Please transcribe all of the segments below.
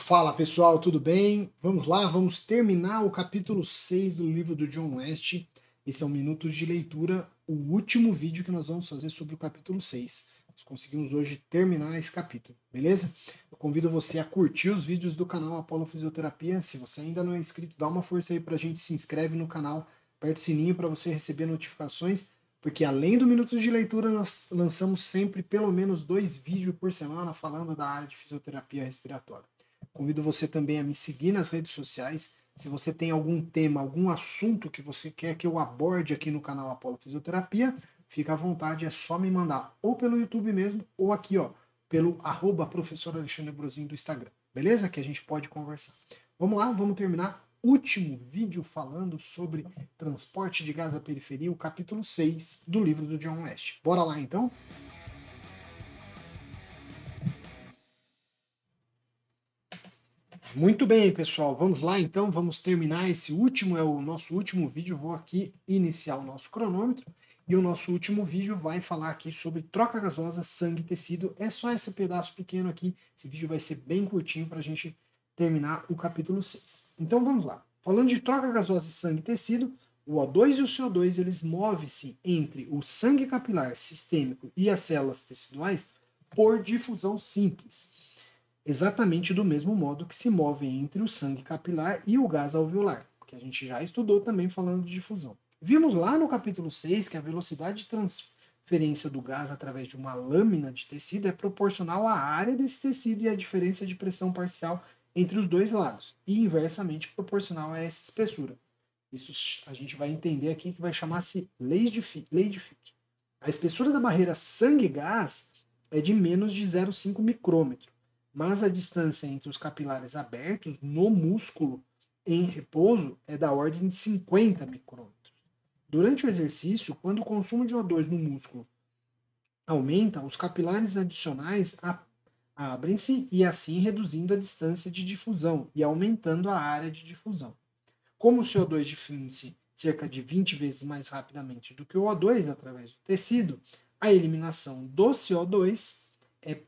Fala pessoal, tudo bem? Vamos lá, vamos terminar o capítulo 6 do livro do John West. Esse é o Minutos de Leitura, o último vídeo que nós vamos fazer sobre o capítulo 6. Nós conseguimos hoje terminar esse capítulo, beleza? Eu convido você a curtir os vídeos do canal Apollo Fisioterapia. Se você ainda não é inscrito, dá uma força aí pra gente, se inscreve no canal, aperta o sininho para você receber notificações, porque além do Minutos de Leitura, nós lançamos sempre pelo menos 2 vídeos por semana falando da área de fisioterapia respiratória. Convido você também a me seguir nas redes sociais. Se você tem algum tema, algum assunto que você quer que eu aborde aqui no canal Apollo Fisioterapia, fica à vontade, é só me mandar ou pelo YouTube mesmo, ou aqui, ó, pelo @professor Alexandre Brozinho do Instagram. Beleza? Que a gente pode conversar. Vamos lá, vamos terminar. Último vídeo falando sobre transporte de gás à periferia, o capítulo 6 do livro do John West. Bora lá então? Muito bem, pessoal, vamos lá então, vamos terminar esse último, é o nosso último vídeo, vou aqui iniciar o nosso cronômetro, e o nosso último vídeo vai falar aqui sobre troca gasosa, sangue e tecido, é só esse pedaço pequeno aqui, esse vídeo vai ser bem curtinho para a gente terminar o capítulo 6. Então vamos lá, falando de troca gasosa, sangue e tecido, o O2 e o CO2, eles movem-se entre o sangue capilar sistêmico e as células teciduais por difusão simples, exatamente do mesmo modo que se movem entre o sangue capilar e o gás alveolar, que a gente já estudou também falando de difusão. Vimos lá no capítulo 6 que a velocidade de transferência do gás através de uma lâmina de tecido é proporcional à área desse tecido e à diferença de pressão parcial entre os dois lados, e inversamente proporcional a essa espessura. Isso a gente vai entender aqui que vai chamar-se lei de Fick. A espessura da barreira sangue-gás é de menos de 0,5 micrômetro, mas a distância entre os capilares abertos no músculo em repouso é da ordem de 50 micrômetros. Durante o exercício, quando o consumo de O2 no músculo aumenta, os capilares adicionais abrem-se e assim reduzindo a distância de difusão e aumentando a área de difusão. Como o CO2 difunde-se cerca de 20 vezes mais rapidamente do que o O2 através do tecido, a eliminação do CO2 é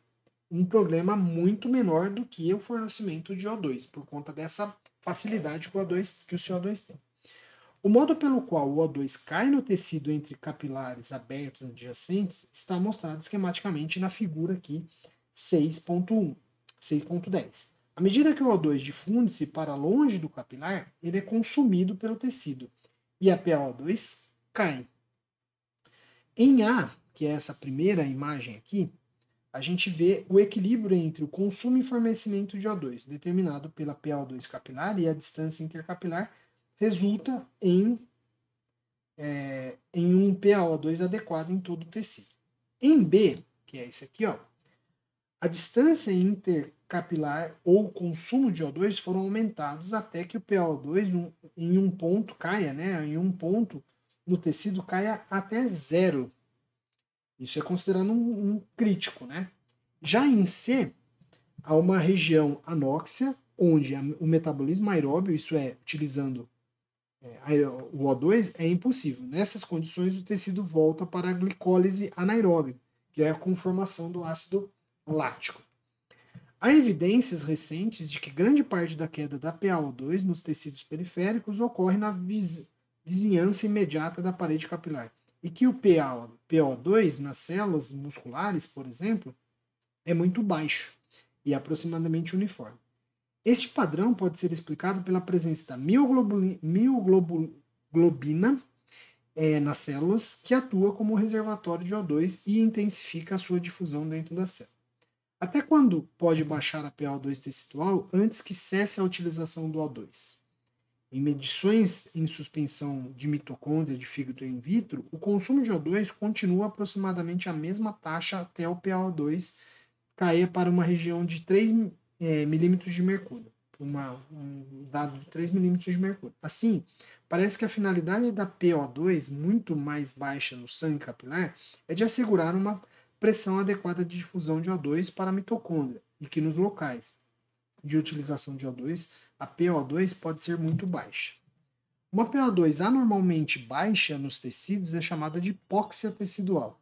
um problema muito menor do que o fornecimento de O2, por conta dessa facilidade que o CO2 tem. O modo pelo qual o O2 cai no tecido entre capilares abertos adjacentes está mostrado esquematicamente na figura aqui 6.1, 6.10. À medida que o O2 difunde-se para longe do capilar, ele é consumido pelo tecido e a PaO2 cai. Em A, que é essa primeira imagem aqui, a gente vê o equilíbrio entre o consumo e fornecimento de O2, determinado pela PaO2 capilar, e a distância intercapilar resulta em um PaO2 adequado em todo o tecido. Em B, que é esse aqui, ó, a distância intercapilar ou o consumo de O2 foram aumentados até que o PaO2 em um ponto caia, né, em um ponto no tecido caia até zero. Isso é considerado um crítico, né? Já em C, há uma região anóxia, onde o metabolismo aeróbio, isso é, utilizando o O2, é impossível. Nessas condições, o tecido volta para a glicólise anaeróbia, que é a conformação do ácido lático. Há evidências recentes de que grande parte da queda da PaO2 nos tecidos periféricos ocorre na vizinhança imediata da parede capilar, e que o PaO2 nas células musculares, por exemplo, é muito baixo e aproximadamente uniforme. Este padrão pode ser explicado pela presença da mioglobina nas células, que atua como reservatório de O2 e intensifica a sua difusão dentro da célula. Até quando pode baixar a PaO2 tecidual antes que cesse a utilização do O2? Em medições em suspensão de mitocôndria de fígado in vitro, o consumo de O2 continua aproximadamente a mesma taxa até o PaO2 cair para uma região de 3 milímetros de mercúrio, um dado de 3 milímetros de mercúrio. Assim, parece que a finalidade da PaO2 muito mais baixa no sangue capilar é de assegurar uma pressão adequada de difusão de O2 para a mitocôndria, e que nos locais de utilização de O2, a PaO2 pode ser muito baixa. Uma PaO2 anormalmente baixa nos tecidos é chamada de hipóxia tecidual.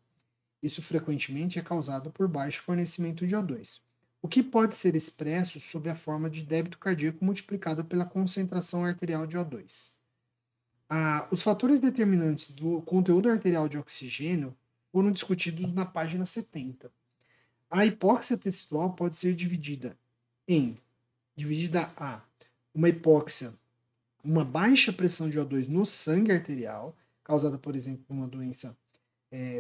Isso frequentemente é causado por baixo fornecimento de O2. o que pode ser expresso sob a forma de débito cardíaco multiplicado pela concentração arterial de O2. Os fatores determinantes do conteúdo arterial de oxigênio foram discutidos na página 70. A hipóxia tecidual pode ser dividida a uma hipóxia, uma baixa pressão de O2 no sangue arterial, causada, por exemplo, por uma doença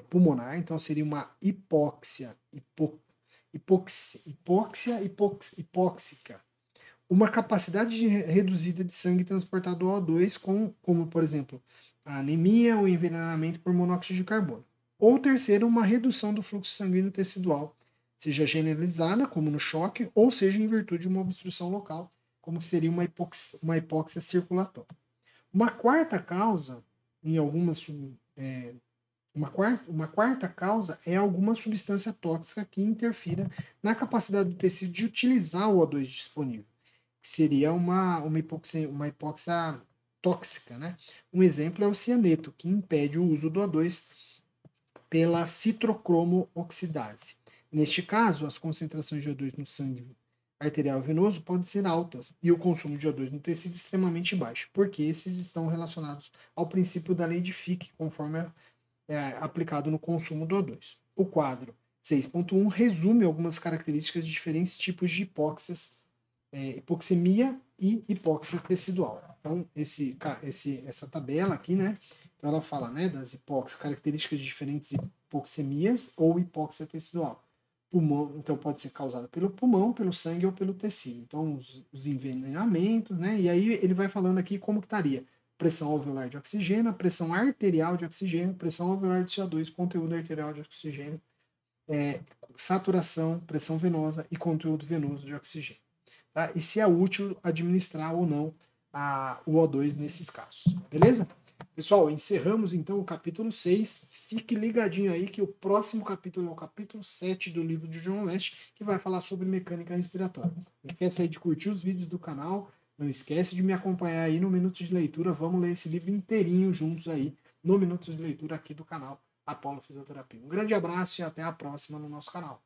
pulmonar, então seria uma hipóxia hipóxica, uma capacidade reduzida de sangue transportado ao O2, como, por exemplo, a anemia ou envenenamento por monóxido de carbono. Ou terceiro, uma redução do fluxo sanguíneo tecidual, seja generalizada, como no choque, ou seja em virtude de uma obstrução local, como seria uma hipóxia circulatória. Uma quarta causa, uma quarta causa é alguma substância tóxica que interfira na capacidade do tecido de utilizar o O2 disponível, que seria uma hipóxia tóxica, né? Um exemplo é o cianeto, que impede o uso do O2 pela citrocromo oxidase. Neste caso, as concentrações de O2 no sangue arterial venoso podem ser altas e o consumo de O2 no tecido extremamente baixo, porque esses estão relacionados ao princípio da lei de Fick, conforme aplicado no consumo do O2. O quadro 6.1 resume algumas características de diferentes tipos de hipoxemia e hipóxia tecidual. Então, essa tabela aqui, né? Então, ela fala, né, das características de diferentes hipoxemias ou hipóxia tecidual. Pulmão, então, pode ser causada pelo pulmão, pelo sangue ou pelo tecido. Então, os envenenamentos, né? E aí ele vai falando aqui como que estaria pressão alveolar de oxigênio, pressão arterial de oxigênio, pressão alveolar de CO2, conteúdo arterial de oxigênio, saturação, pressão venosa e conteúdo venoso de oxigênio. Tá? E se é útil administrar ou não o O2 nesses casos. Beleza? Pessoal, encerramos então o capítulo 6. Fique ligadinho aí que o próximo capítulo é o capítulo 7 do livro de John West, que vai falar sobre mecânica respiratória. Não esquece aí de curtir os vídeos do canal. Não esquece de me acompanhar aí no Minutos de Leitura. Vamos ler esse livro inteirinho juntos aí no Minutos de Leitura aqui do canal Apolo Fisioterapia. Um grande abraço e até a próxima no nosso canal.